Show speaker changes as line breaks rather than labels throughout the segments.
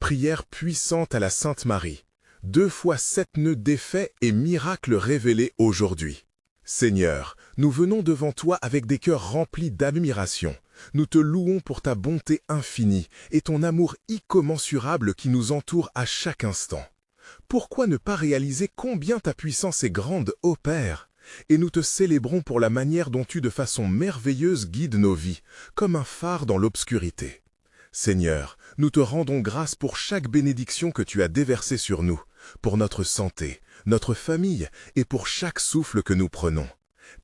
Prière puissante à la Sainte Marie. 2 fois 7 nœuds défaits et miracles révélés aujourd'hui. Seigneur, nous venons devant toi avec des cœurs remplis d'admiration. Nous te louons pour ta bonté infinie et ton amour incommensurable qui nous entoure à chaque instant. Pourquoi ne pas réaliser combien ta puissance est grande, ô Père? Et nous te célébrons pour la manière dont tu de façon merveilleuse guides nos vies, comme un phare dans l'obscurité. Seigneur, nous te rendons grâce pour chaque bénédiction que tu as déversée sur nous, pour notre santé, notre famille et pour chaque souffle que nous prenons.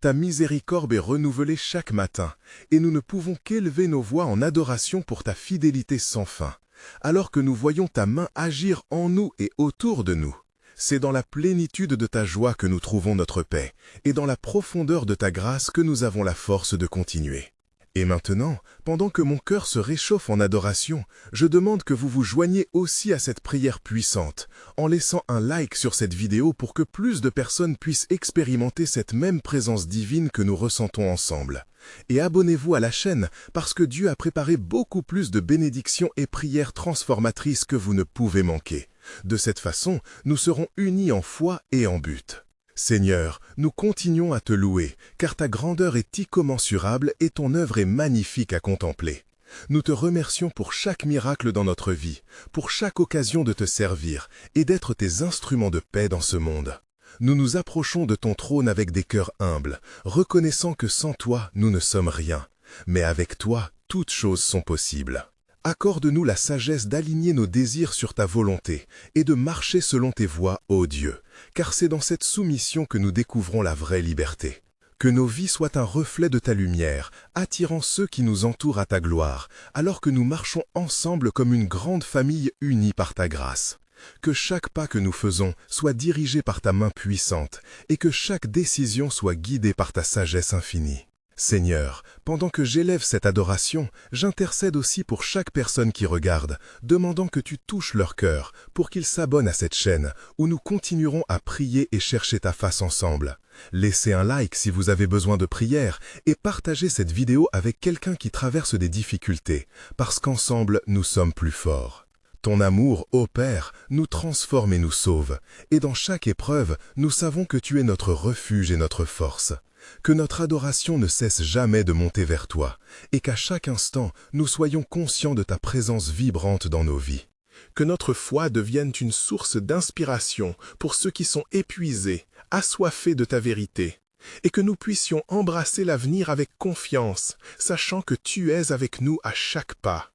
Ta miséricorde est renouvelée chaque matin, et nous ne pouvons qu'élever nos voix en adoration pour ta fidélité sans fin, alors que nous voyons ta main agir en nous et autour de nous. C'est dans la plénitude de ta joie que nous trouvons notre paix, et dans la profondeur de ta grâce que nous avons la force de continuer. Et maintenant, pendant que mon cœur se réchauffe en adoration, je demande que vous vous joigniez aussi à cette prière puissante, en laissant un like sur cette vidéo pour que plus de personnes puissent expérimenter cette même présence divine que nous ressentons ensemble. Et abonnez-vous à la chaîne, parce que Dieu a préparé beaucoup plus de bénédictions et prières transformatrices que vous ne pouvez manquer. De cette façon, nous serons unis en foi et en but. Seigneur, nous continuons à te louer, car ta grandeur est incommensurable et ton œuvre est magnifique à contempler. Nous te remercions pour chaque miracle dans notre vie, pour chaque occasion de te servir et d'être tes instruments de paix dans ce monde. Nous nous approchons de ton trône avec des cœurs humbles, reconnaissant que sans toi, nous ne sommes rien. Mais avec toi, toutes choses sont possibles. Accorde-nous la sagesse d'aligner nos désirs sur ta volonté et de marcher selon tes voies, ô Dieu, car c'est dans cette soumission que nous découvrons la vraie liberté. Que nos vies soient un reflet de ta lumière, attirant ceux qui nous entourent à ta gloire, alors que nous marchons ensemble comme une grande famille unie par ta grâce. Que chaque pas que nous faisons soit dirigé par ta main puissante et que chaque décision soit guidée par ta sagesse infinie. Seigneur, pendant que j'élève cette adoration, j'intercède aussi pour chaque personne qui regarde, demandant que tu touches leur cœur pour qu'ils s'abonnent à cette chaîne où nous continuerons à prier et chercher ta face ensemble. Laissez un like si vous avez besoin de prière et partagez cette vidéo avec quelqu'un qui traverse des difficultés, parce qu'ensemble nous sommes plus forts. Ton amour, ô Père, nous transforme et nous sauve, et dans chaque épreuve, nous savons que tu es notre refuge et notre force. Que notre adoration ne cesse jamais de monter vers toi, et qu'à chaque instant, nous soyons conscients de ta présence vibrante dans nos vies. Que notre foi devienne une source d'inspiration pour ceux qui sont épuisés, assoiffés de ta vérité, et que nous puissions embrasser l'avenir avec confiance, sachant que tu es avec nous à chaque pas.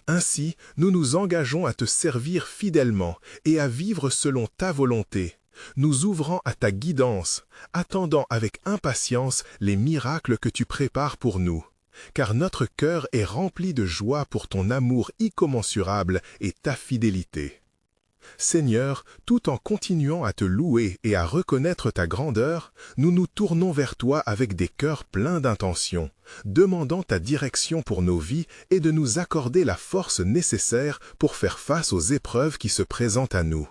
Ainsi, nous nous engageons à te servir fidèlement et à vivre selon ta volonté, nous ouvrant à ta guidance, attendant avec impatience les miracles que tu prépares pour nous, car notre cœur est rempli de joie pour ton amour incommensurable et ta fidélité. Seigneur, tout en continuant à te louer et à reconnaître ta grandeur, nous nous tournons vers toi avec des cœurs pleins d'intention, demandant ta direction pour nos vies et de nous accorder la force nécessaire pour faire face aux épreuves qui se présentent à nous.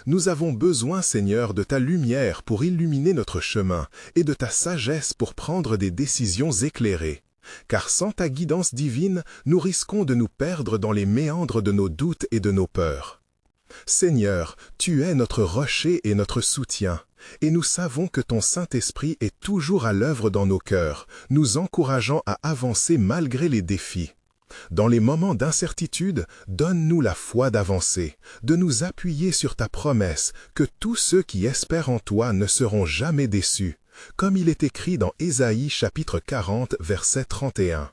Nous avons besoin, Seigneur, de ta lumière pour illuminer notre chemin et de ta sagesse pour prendre des décisions éclairées. Car sans ta guidance divine, nous risquons de nous perdre dans les méandres de nos doutes et de nos peurs. Seigneur, tu es notre rocher et notre soutien, et nous savons que ton Saint-Esprit est toujours à l'œuvre dans nos cœurs, nous encourageant à avancer malgré les défis. Dans les moments d'incertitude, donne-nous la foi d'avancer, de nous appuyer sur ta promesse que tous ceux qui espèrent en toi ne seront jamais déçus, comme il est écrit dans Ésaïe chapitre 40, verset 31.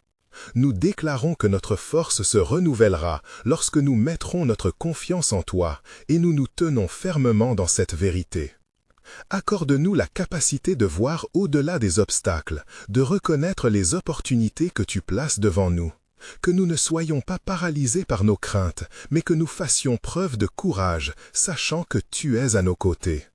Nous déclarons que notre force se renouvellera lorsque nous mettrons notre confiance en toi et nous nous tenons fermement dans cette vérité. Accorde-nous la capacité de voir au-delà des obstacles, de reconnaître les opportunités que tu places devant nous. Que nous ne soyons pas paralysés par nos craintes, mais que nous fassions preuve de courage, sachant que tu es à nos côtés.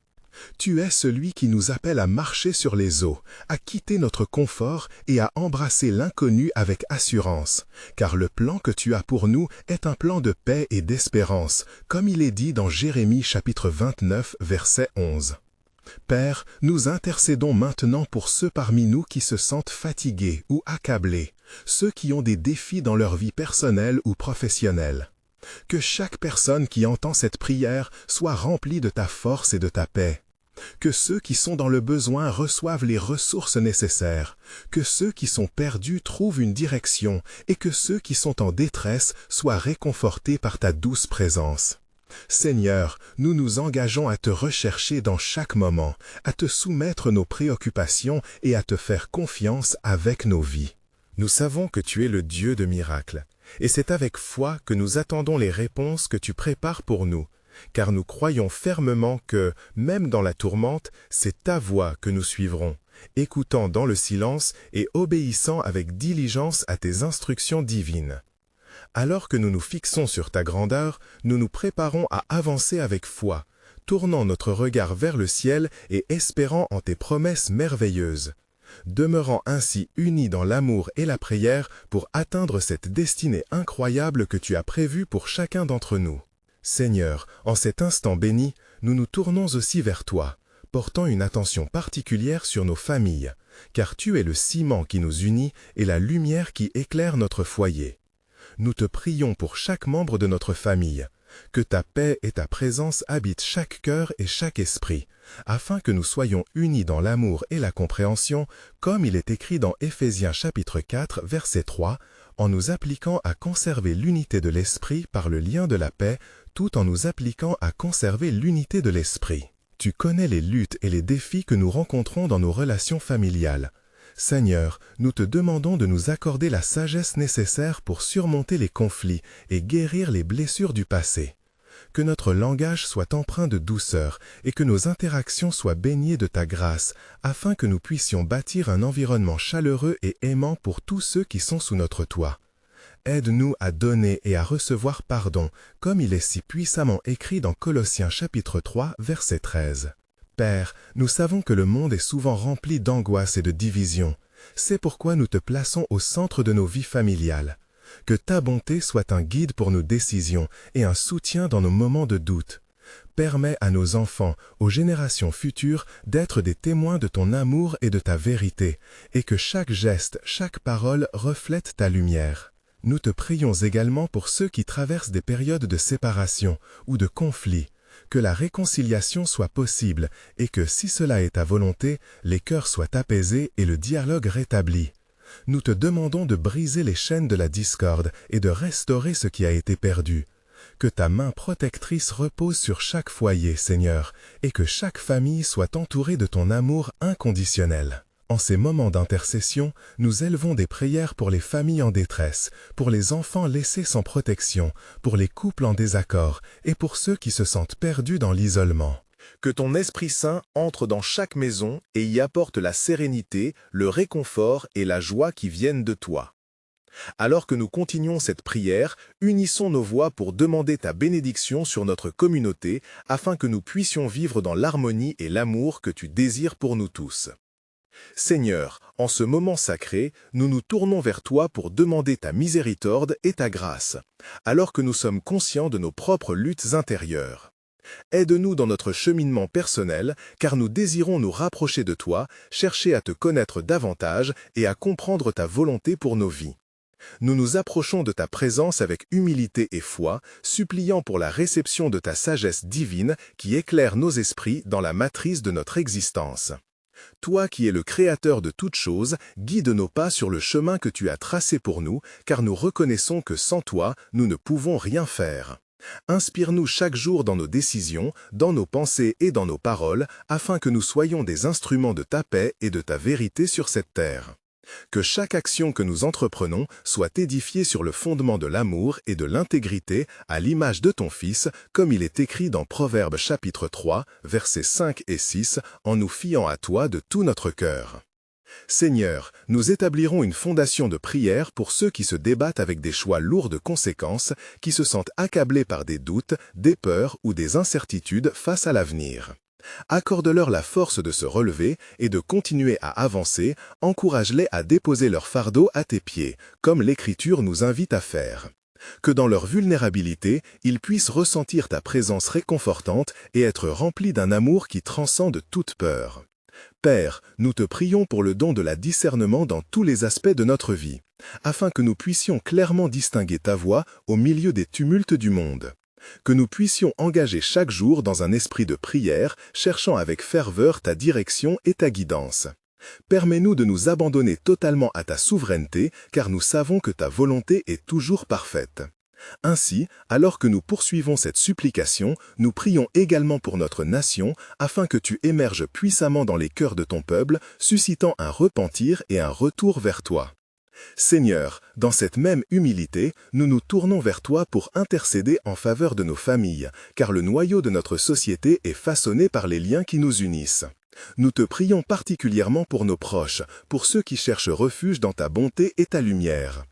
Tu es celui qui nous appelle à marcher sur les eaux, à quitter notre confort et à embrasser l'inconnu avec assurance, car le plan que tu as pour nous est un plan de paix et d'espérance, comme il est dit dans Jérémie chapitre 29, verset 11. Père, nous intercédons maintenant pour ceux parmi nous qui se sentent fatigués ou accablés, ceux qui ont des défis dans leur vie personnelle ou professionnelle. Que chaque personne qui entend cette prière soit remplie de ta force et de ta paix. Que ceux qui sont dans le besoin reçoivent les ressources nécessaires, que ceux qui sont perdus trouvent une direction et que ceux qui sont en détresse soient réconfortés par ta douce présence. Seigneur, nous nous engageons à te rechercher dans chaque moment, à te soumettre nos préoccupations et à te faire confiance avec nos vies. Nous savons que tu es le Dieu de miracles, et c'est avec foi que nous attendons les réponses que tu prépares pour nous, car nous croyons fermement que, même dans la tourmente, c'est ta voix que nous suivrons, écoutant dans le silence et obéissant avec diligence à tes instructions divines. Alors que nous nous fixons sur ta grandeur, nous nous préparons à avancer avec foi, tournant notre regard vers le ciel et espérant en tes promesses merveilleuses, demeurant ainsi unis dans l'amour et la prière pour atteindre cette destinée incroyable que tu as prévue pour chacun d'entre nous. Seigneur, en cet instant béni, nous nous tournons aussi vers toi, portant une attention particulière sur nos familles, car tu es le ciment qui nous unit et la lumière qui éclaire notre foyer. Nous te prions pour chaque membre de notre famille, que ta paix et ta présence habitent chaque cœur et chaque esprit, afin que nous soyons unis dans l'amour et la compréhension, comme il est écrit dans Éphésiens chapitre 4, verset 3, en nous appliquant à conserver l'unité de l'esprit par le lien de la paix, tout en nous appliquant à conserver l'unité de l'esprit. Tu connais les luttes et les défis que nous rencontrons dans nos relations familiales. Seigneur, nous te demandons de nous accorder la sagesse nécessaire pour surmonter les conflits et guérir les blessures du passé. Que notre langage soit empreint de douceur et que nos interactions soient baignées de ta grâce, afin que nous puissions bâtir un environnement chaleureux et aimant pour tous ceux qui sont sous notre toit. Aide-nous à donner et à recevoir pardon, comme il est si puissamment écrit dans Colossiens chapitre 3, verset 13. Père, nous savons que le monde est souvent rempli d'angoisse et de division. C'est pourquoi nous te plaçons au centre de nos vies familiales. Que ta bonté soit un guide pour nos décisions et un soutien dans nos moments de doute. Permets à nos enfants, aux générations futures, d'être des témoins de ton amour et de ta vérité, et que chaque geste, chaque parole reflète ta lumière. Nous te prions également pour ceux qui traversent des périodes de séparation ou de conflit, que la réconciliation soit possible et que, si cela est ta volonté, les cœurs soient apaisés et le dialogue rétabli. Nous te demandons de briser les chaînes de la discorde et de restaurer ce qui a été perdu. Que ta main protectrice repose sur chaque foyer, Seigneur, et que chaque famille soit entourée de ton amour inconditionnel. En ces moments d'intercession, nous élevons des prières pour les familles en détresse, pour les enfants laissés sans protection, pour les couples en désaccord et pour ceux qui se sentent perdus dans l'isolement. Que ton Esprit Saint entre dans chaque maison et y apporte la sérénité, le réconfort et la joie qui viennent de toi. Alors que nous continuons cette prière, unissons nos voix pour demander ta bénédiction sur notre communauté afin que nous puissions vivre dans l'harmonie et l'amour que tu désires pour nous tous. Seigneur, en ce moment sacré, nous nous tournons vers toi pour demander ta miséricorde et ta grâce, alors que nous sommes conscients de nos propres luttes intérieures. Aide-nous dans notre cheminement personnel, car nous désirons nous rapprocher de toi, chercher à te connaître davantage et à comprendre ta volonté pour nos vies. Nous nous approchons de ta présence avec humilité et foi, suppliant pour la réception de ta sagesse divine qui éclaire nos esprits dans la matrice de notre existence. Toi qui es le Créateur de toutes choses, guide nos pas sur le chemin que tu as tracé pour nous, car nous reconnaissons que sans toi, nous ne pouvons rien faire. Inspire-nous chaque jour dans nos décisions, dans nos pensées et dans nos paroles, afin que nous soyons des instruments de ta paix et de ta vérité sur cette terre. Que chaque action que nous entreprenons soit édifiée sur le fondement de l'amour et de l'intégrité à l'image de ton Fils, comme il est écrit dans Proverbes chapitre 3, versets 5 et 6, en nous fiant à toi de tout notre cœur. Seigneur, nous établirons une fondation de prière pour ceux qui se débattent avec des choix lourds de conséquences, qui se sentent accablés par des doutes, des peurs ou des incertitudes face à l'avenir. Accorde-leur la force de se relever et de continuer à avancer, encourage-les à déposer leur fardeau à tes pieds, comme l'Écriture nous invite à faire. Que dans leur vulnérabilité, ils puissent ressentir ta présence réconfortante et être remplis d'un amour qui transcende toute peur. Père, nous te prions pour le don de la discernement dans tous les aspects de notre vie. afin que nous puissions clairement distinguer ta voix au milieu des tumultes du monde. Que nous puissions engager chaque jour dans un esprit de prière, cherchant avec ferveur ta direction et ta guidance. Permets-nous de nous abandonner totalement à ta souveraineté, car nous savons que ta volonté est toujours parfaite. Ainsi, alors que nous poursuivons cette supplication, nous prions également pour notre nation, afin que tu émerges puissamment dans les cœurs de ton peuple, suscitant un repentir et un retour vers toi. Seigneur, dans cette même humilité, nous nous tournons vers toi pour intercéder en faveur de nos familles, car le noyau de notre société est façonné par les liens qui nous unissent. Nous te prions particulièrement pour nos proches, pour ceux qui cherchent refuge dans ta bonté et ta lumière.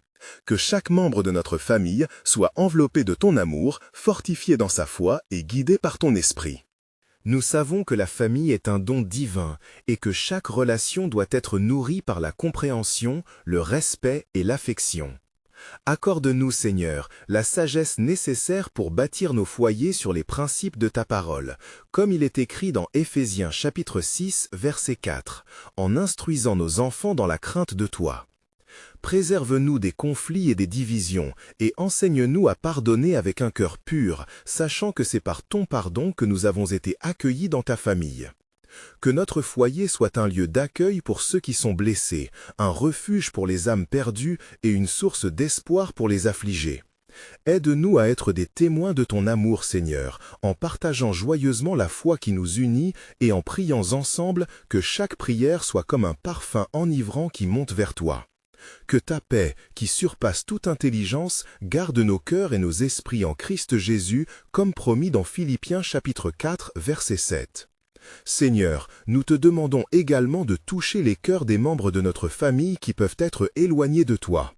Que chaque membre de notre famille soit enveloppé de ton amour, fortifié dans sa foi et guidé par ton esprit. Nous savons que la famille est un don divin et que chaque relation doit être nourrie par la compréhension, le respect et l'affection. Accorde-nous, Seigneur, la sagesse nécessaire pour bâtir nos foyers sur les principes de ta parole, comme il est écrit dans Éphésiens chapitre 6, verset 4, en instruisant nos enfants dans la crainte de toi. Préserve-nous des conflits et des divisions, et enseigne-nous à pardonner avec un cœur pur, sachant que c'est par ton pardon que nous avons été accueillis dans ta famille. Que notre foyer soit un lieu d'accueil pour ceux qui sont blessés, un refuge pour les âmes perdues et une source d'espoir pour les affligés. Aide-nous à être des témoins de ton amour, Seigneur, en partageant joyeusement la foi qui nous unit et en priant ensemble que chaque prière soit comme un parfum enivrant qui monte vers toi. Que ta paix, qui surpasse toute intelligence, garde nos cœurs et nos esprits en Christ Jésus, comme promis dans Philippiens chapitre 4, verset 7. Seigneur, nous te demandons également de toucher les cœurs des membres de notre famille qui peuvent être éloignés de toi.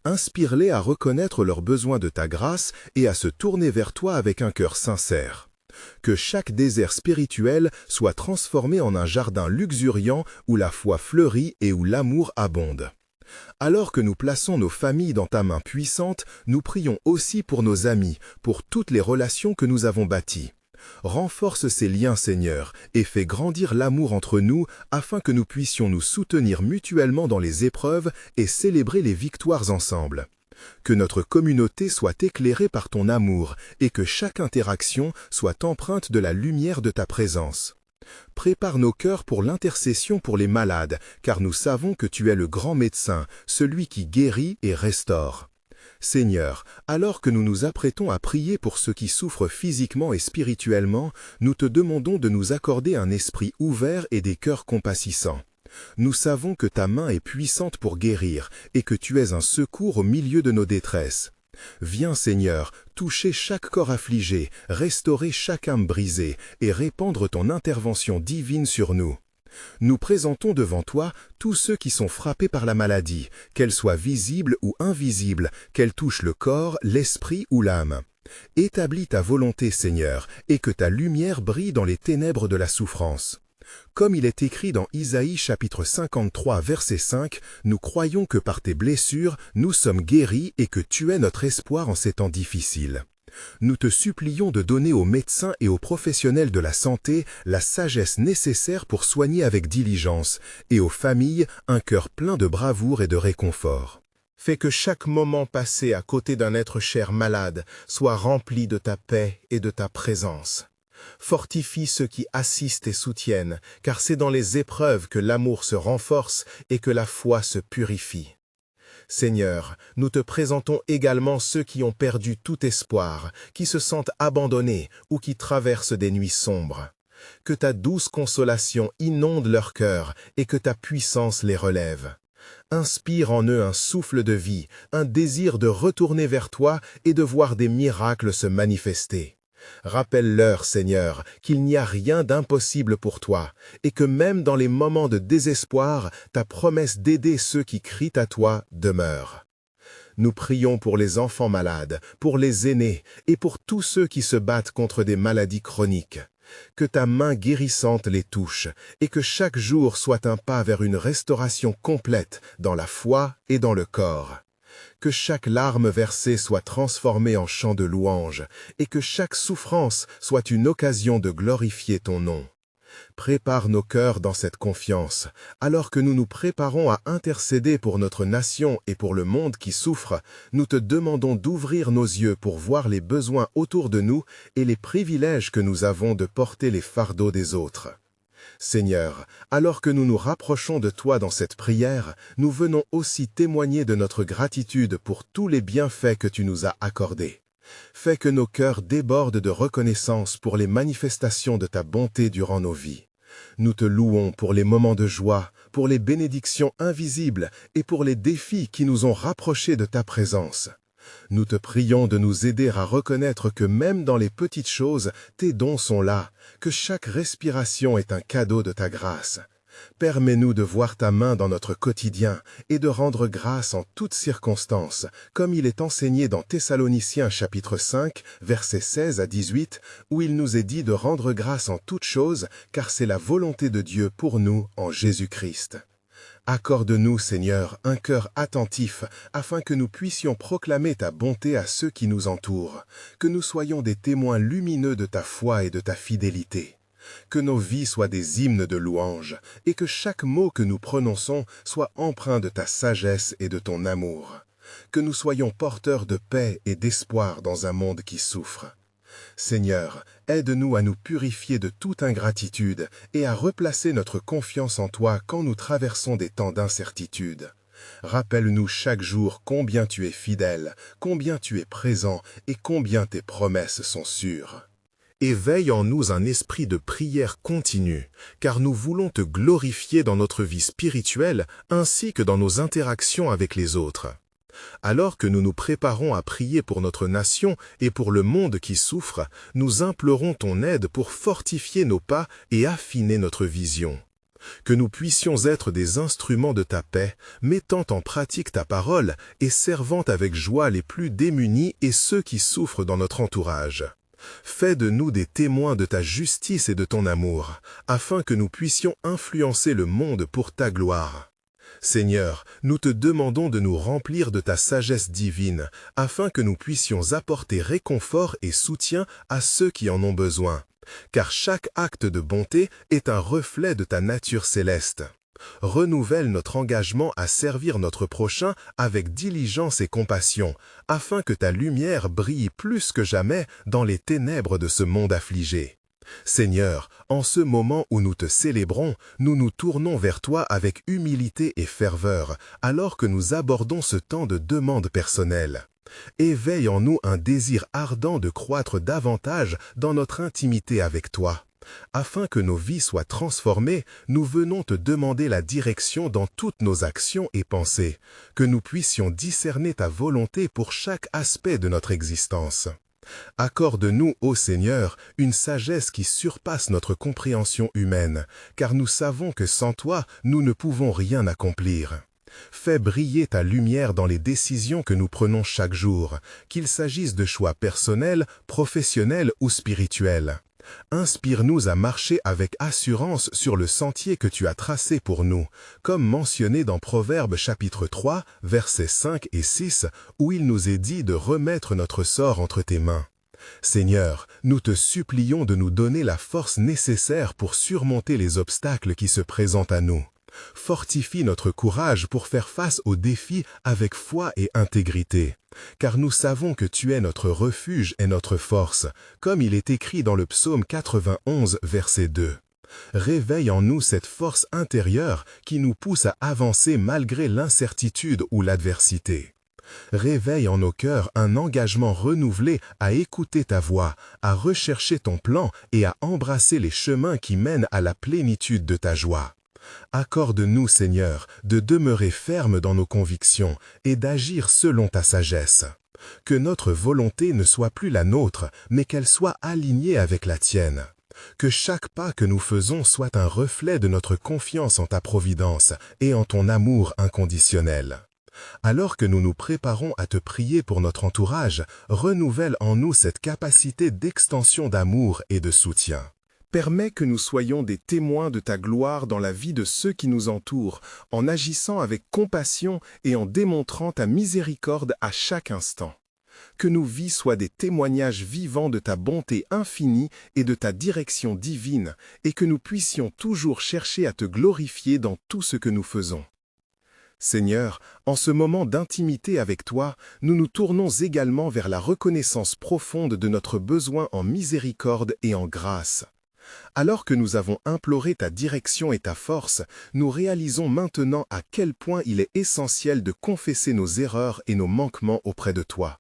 Inspire-les à reconnaître leurs besoins de ta grâce et à se tourner vers toi avec un cœur sincère. Que chaque désert spirituel soit transformé en un jardin luxuriant où la foi fleurit et où l'amour abonde. Alors que nous plaçons nos familles dans ta main puissante, nous prions aussi pour nos amis, pour toutes les relations que nous avons bâties. Renforce ces liens, Seigneur, et fais grandir l'amour entre nous afin que nous puissions nous soutenir mutuellement dans les épreuves et célébrer les victoires ensemble. Que notre communauté soit éclairée par ton amour et que chaque interaction soit empreinte de la lumière de ta présence. Prépare nos cœurs pour l'intercession pour les malades, car nous savons que tu es le grand médecin, celui qui guérit et restaure. Seigneur, alors que nous nous apprêtons à prier pour ceux qui souffrent physiquement et spirituellement, nous te demandons de nous accorder un esprit ouvert et des cœurs compassissants. Nous savons que ta main est puissante pour guérir et que tu es un secours au milieu de nos détresses. Viens, Seigneur, toucher chaque corps affligé, restaurer chaque âme brisée et répandre ton intervention divine sur nous. Nous présentons devant toi tous ceux qui sont frappés par la maladie, qu'elle soit visible ou invisible, qu'elle touche le corps, l'esprit ou l'âme. Établis ta volonté, Seigneur, et que ta lumière brille dans les ténèbres de la souffrance. Comme il est écrit dans Isaïe chapitre 53 verset 5, nous croyons que par tes blessures, nous sommes guéris et que tu es notre espoir en ces temps difficiles. Nous te supplions de donner aux médecins et aux professionnels de la santé la sagesse nécessaire pour soigner avec diligence, et aux familles un cœur plein de bravoure et de réconfort. Fais que chaque moment passé à côté d'un être cher malade soit rempli de ta paix et de ta présence. Fortifie ceux qui assistent et soutiennent, car c'est dans les épreuves que l'amour se renforce et que la foi se purifie. Seigneur, nous te présentons également ceux qui ont perdu tout espoir, qui se sentent abandonnés ou qui traversent des nuits sombres. Que ta douce consolation inonde leur cœur et que ta puissance les relève. Inspire en eux un souffle de vie, un désir de retourner vers toi et de voir des miracles se manifester. Rappelle-leur, Seigneur, qu'il n'y a rien d'impossible pour toi, et que même dans les moments de désespoir, ta promesse d'aider ceux qui crient à toi demeure. Nous prions pour les enfants malades, pour les aînés, et pour tous ceux qui se battent contre des maladies chroniques. Que ta main guérissante les touche, et que chaque jour soit un pas vers une restauration complète dans la foi et dans le corps. Que chaque larme versée soit transformée en chant de louange, et que chaque souffrance soit une occasion de glorifier ton nom. Prépare nos cœurs dans cette confiance, alors que nous nous préparons à intercéder pour notre nation et pour le monde qui souffre. Nous te demandons d'ouvrir nos yeux pour voir les besoins autour de nous et les privilèges que nous avons de porter les fardeaux des autres. Seigneur, alors que nous nous rapprochons de toi dans cette prière, nous venons aussi témoigner de notre gratitude pour tous les bienfaits que tu nous as accordés. Fais que nos cœurs débordent de reconnaissance pour les manifestations de ta bonté durant nos vies. Nous te louons pour les moments de joie, pour les bénédictions invisibles et pour les défis qui nous ont rapprochés de ta présence. Nous te prions de nous aider à reconnaître que même dans les petites choses, tes dons sont là, que chaque respiration est un cadeau de ta grâce. Permets-nous de voir ta main dans notre quotidien et de rendre grâce en toutes circonstances, comme il est enseigné dans Thessaloniciens chapitre 5, versets 16 à 18, où il nous est dit de rendre grâce en toutes choses, car c'est la volonté de Dieu pour nous en Jésus-Christ. Accorde-nous, Seigneur, un cœur attentif, afin que nous puissions proclamer ta bonté à ceux qui nous entourent, que nous soyons des témoins lumineux de ta foi et de ta fidélité. Que nos vies soient des hymnes de louange, et que chaque mot que nous prononçons soit empreint de ta sagesse et de ton amour. Que nous soyons porteurs de paix et d'espoir dans un monde qui souffre. Seigneur, aide-nous à nous purifier de toute ingratitude et à replacer notre confiance en toi quand nous traversons des temps d'incertitude. Rappelle-nous chaque jour combien tu es fidèle, combien tu es présent et combien tes promesses sont sûres. Éveille en nous un esprit de prière continue, car nous voulons te glorifier dans notre vie spirituelle ainsi que dans nos interactions avec les autres. Alors que nous nous préparons à prier pour notre nation et pour le monde qui souffre, nous implorons ton aide pour fortifier nos pas et affiner notre vision. Que nous puissions être des instruments de ta paix, mettant en pratique ta parole et servant avec joie les plus démunis et ceux qui souffrent dans notre entourage. Fais de nous des témoins de ta justice et de ton amour, afin que nous puissions influencer le monde pour ta gloire. Seigneur, nous te demandons de nous remplir de ta sagesse divine, afin que nous puissions apporter réconfort et soutien à ceux qui en ont besoin, car chaque acte de bonté est un reflet de ta nature céleste. Renouvelle notre engagement à servir notre prochain avec diligence et compassion, afin que ta lumière brille plus que jamais dans les ténèbres de ce monde affligé. Seigneur, en ce moment où nous te célébrons, nous nous tournons vers toi avec humilité et ferveur, alors que nous abordons ce temps de demande personnelle. Éveille en nous un désir ardent de croître davantage dans notre intimité avec toi. Afin que nos vies soient transformées, nous venons te demander la direction dans toutes nos actions et pensées, que nous puissions discerner ta volonté pour chaque aspect de notre existence. Accorde-nous, ô Seigneur, une sagesse qui surpasse notre compréhension humaine, car nous savons que sans toi, nous ne pouvons rien accomplir. Fais briller ta lumière dans les décisions que nous prenons chaque jour, qu'il s'agisse de choix personnels, professionnels ou spirituels. Inspire-nous à marcher avec assurance sur le sentier que tu as tracé pour nous, comme mentionné dans Proverbes chapitre 3, versets 5 et 6, où il nous est dit de remettre notre sort entre tes mains. Seigneur, nous te supplions de nous donner la force nécessaire pour surmonter les obstacles qui se présentent à nous. Fortifie notre courage pour faire face aux défis avec foi et intégrité, car nous savons que tu es notre refuge et notre force, comme il est écrit dans le psaume 91, verset 2. Réveille en nous cette force intérieure qui nous pousse à avancer malgré l'incertitude ou l'adversité. Réveille en nos cœurs un engagement renouvelé à écouter ta voix, à rechercher ton plan et à embrasser les chemins qui mènent à la plénitude de ta joie. Accorde-nous, Seigneur, de demeurer fermes dans nos convictions et d'agir selon ta sagesse. Que notre volonté ne soit plus la nôtre, mais qu'elle soit alignée avec la tienne. Que chaque pas que nous faisons soit un reflet de notre confiance en ta providence et en ton amour inconditionnel. Alors que nous nous préparons à te prier pour notre entourage, renouvelle en nous cette capacité d'extension d'amour et de soutien. Permets que nous soyons des témoins de ta gloire dans la vie de ceux qui nous entourent, en agissant avec compassion et en démontrant ta miséricorde à chaque instant. Que nos vies soient des témoignages vivants de ta bonté infinie et de ta direction divine, et que nous puissions toujours chercher à te glorifier dans tout ce que nous faisons. Seigneur, en ce moment d'intimité avec toi, nous nous tournons également vers la reconnaissance profonde de notre besoin en miséricorde et en grâce. Alors que nous avons imploré ta direction et ta force, nous réalisons maintenant à quel point il est essentiel de confesser nos erreurs et nos manquements auprès de toi.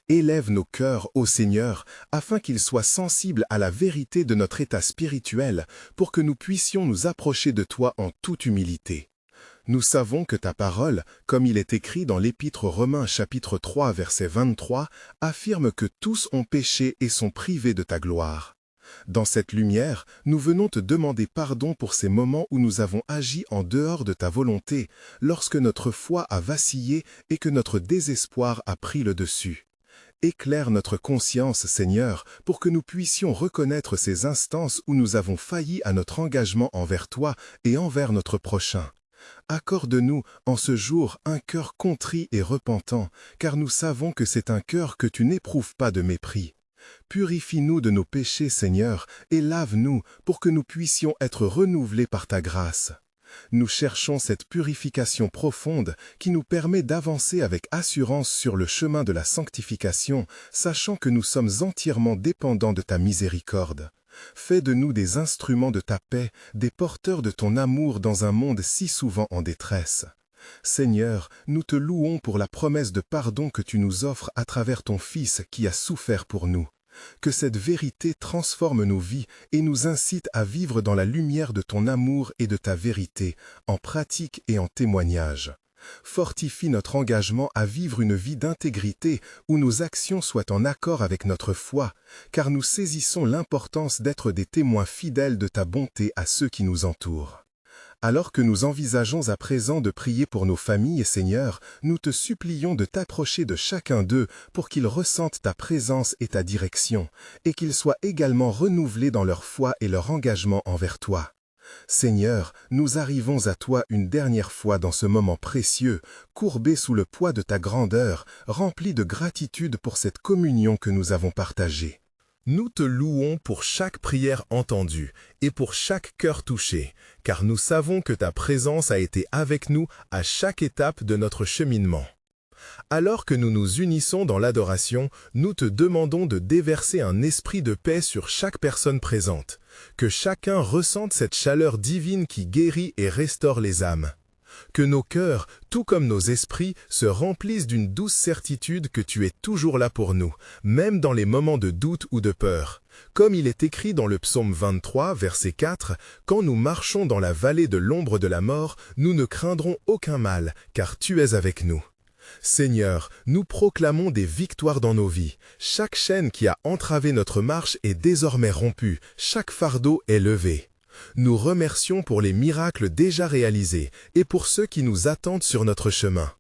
Élève nos cœurs, ô Seigneur, afin qu'ils soient sensibles à la vérité de notre état spirituel, pour que nous puissions nous approcher de toi en toute humilité. Nous savons que ta parole, comme il est écrit dans l'Épître aux Romains chapitre 3 verset 23, affirme que tous ont péché et sont privés de ta gloire. Dans cette lumière, nous venons te demander pardon pour ces moments où nous avons agi en dehors de ta volonté, lorsque notre foi a vacillé et que notre désespoir a pris le dessus. Éclaire notre conscience, Seigneur, pour que nous puissions reconnaître ces instances où nous avons failli à notre engagement envers toi et envers notre prochain. Accorde-nous, en ce jour, un cœur contrit et repentant, car nous savons que c'est un cœur que tu n'éprouves pas de mépris. Purifie-nous de nos péchés, Seigneur, et lave-nous pour que nous puissions être renouvelés par ta grâce. Nous cherchons cette purification profonde qui nous permet d'avancer avec assurance sur le chemin de la sanctification, sachant que nous sommes entièrement dépendants de ta miséricorde. Fais de nous des instruments de ta paix, des porteurs de ton amour dans un monde si souvent en détresse. Seigneur, nous te louons pour la promesse de pardon que tu nous offres à travers ton Fils qui a souffert pour nous. Que cette vérité transforme nos vies et nous incite à vivre dans la lumière de ton amour et de ta vérité, en pratique et en témoignage. Fortifie notre engagement à vivre une vie d'intégrité où nos actions soient en accord avec notre foi, car nous saisissons l'importance d'être des témoins fidèles de ta bonté à ceux qui nous entourent. Alors que nous envisageons à présent de prier pour nos familles, Seigneur, nous te supplions de t'approcher de chacun d'eux pour qu'ils ressentent ta présence et ta direction, et qu'ils soient également renouvelés dans leur foi et leur engagement envers toi. Seigneur, nous arrivons à toi une dernière fois dans ce moment précieux, courbés sous le poids de ta grandeur, remplis de gratitude pour cette communion que nous avons partagée. Nous te louons pour chaque prière entendue et pour chaque cœur touché, car nous savons que ta présence a été avec nous à chaque étape de notre cheminement. Alors que nous nous unissons dans l'adoration, nous te demandons de déverser un esprit de paix sur chaque personne présente, que chacun ressente cette chaleur divine qui guérit et restaure les âmes. Que nos cœurs, tout comme nos esprits, se remplissent d'une douce certitude que tu es toujours là pour nous, même dans les moments de doute ou de peur. Comme il est écrit dans le psaume 23, verset 4, « Quand nous marchons dans la vallée de l'ombre de la mort, nous ne craindrons aucun mal, car tu es avec nous. » Seigneur, nous proclamons des victoires dans nos vies. Chaque chaîne qui a entravé notre marche est désormais rompue, chaque fardeau est levé. Nous remercions pour les miracles déjà réalisés et pour ceux qui nous attendent sur notre chemin.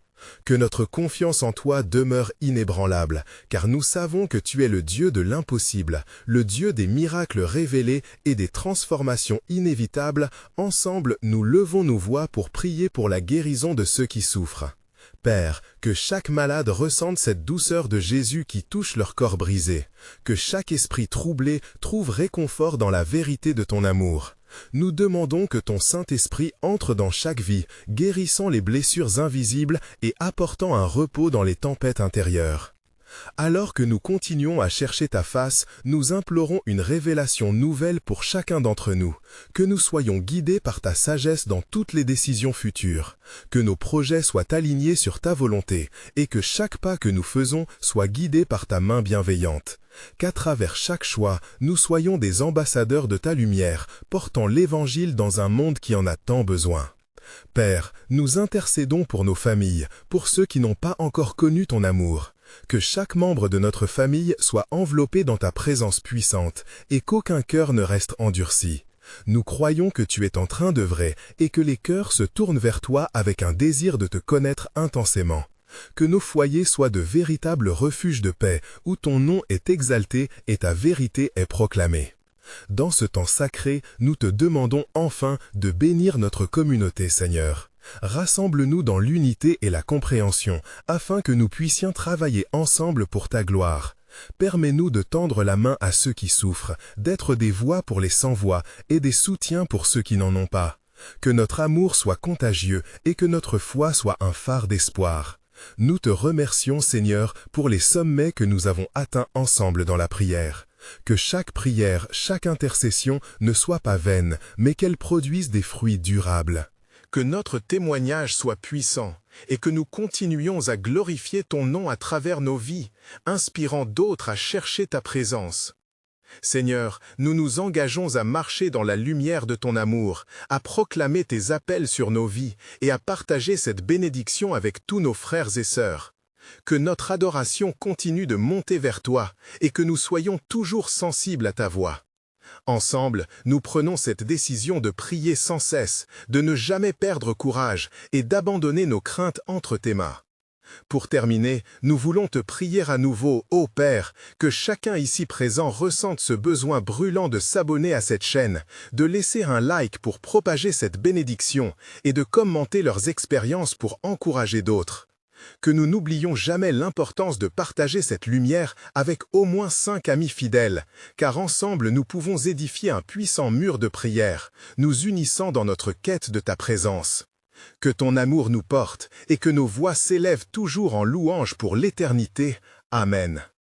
Que notre confiance en toi demeure inébranlable, car nous savons que tu es le Dieu de l'impossible, le Dieu des miracles révélés et des transformations inévitables. Ensemble, nous levons nos voix pour prier pour la guérison de ceux qui souffrent. Père, que chaque malade ressente cette douceur de Jésus qui touche leur corps brisé, que chaque esprit troublé trouve réconfort dans la vérité de ton amour. Nous demandons que ton Saint-Esprit entre dans chaque vie, guérissant les blessures invisibles et apportant un repos dans les tempêtes intérieures. Alors que nous continuons à chercher ta face, nous implorons une révélation nouvelle pour chacun d'entre nous, que nous soyons guidés par ta sagesse dans toutes les décisions futures, que nos projets soient alignés sur ta volonté et que chaque pas que nous faisons soit guidé par ta main bienveillante. Qu'à travers chaque choix, nous soyons des ambassadeurs de ta lumière, portant l'Évangile dans un monde qui en a tant besoin. Père, nous intercédons pour nos familles, pour ceux qui n'ont pas encore connu ton amour. Que chaque membre de notre famille soit enveloppé dans ta présence puissante et qu'aucun cœur ne reste endurci. Nous croyons que tu es en train d'œuvrer et que les cœurs se tournent vers toi avec un désir de te connaître intensément. Que nos foyers soient de véritables refuges de paix où ton nom est exalté et ta vérité est proclamée. Dans ce temps sacré, nous te demandons enfin de bénir notre communauté, Seigneur.
Rassemble-nous dans l'unité et la compréhension, afin que nous puissions travailler ensemble pour ta gloire. Permets-nous de tendre la main à ceux qui souffrent, d'être des voix pour les sans-voix et des soutiens pour ceux qui n'en ont pas. Que notre amour soit contagieux et que notre foi soit un phare d'espoir. Nous te remercions, Seigneur, pour les sommets que nous avons atteints ensemble dans la prière. Que chaque prière, chaque intercession ne soit pas vaine, mais qu'elle produise des fruits durables.
Que notre témoignage soit puissant et que nous continuions à glorifier ton nom à travers nos vies, inspirant d'autres à chercher ta présence. Seigneur, nous nous engageons à marcher dans la lumière de ton amour, à proclamer tes appels sur nos vies et à partager cette bénédiction avec tous nos frères et sœurs. Que notre adoration continue de monter vers toi et que nous soyons toujours sensibles à ta voix. Ensemble, nous prenons cette décision de prier sans cesse, de ne jamais perdre courage et d'abandonner nos craintes entre tes mains. Pour terminer, nous voulons te prier à nouveau, ô Père, que chacun ici présent ressente ce besoin brûlant de s'abonner à cette chaîne, de laisser un like pour propager cette bénédiction et de commenter leurs expériences pour encourager d'autres. Que nous n'oublions jamais l'importance de partager cette lumière avec au moins 5 amis fidèles, car ensemble nous pouvons édifier un puissant mur de prière, nous unissant dans notre quête de ta présence. Que ton amour nous porte et que nos voix s'élèvent toujours en louange pour l'éternité. Amen.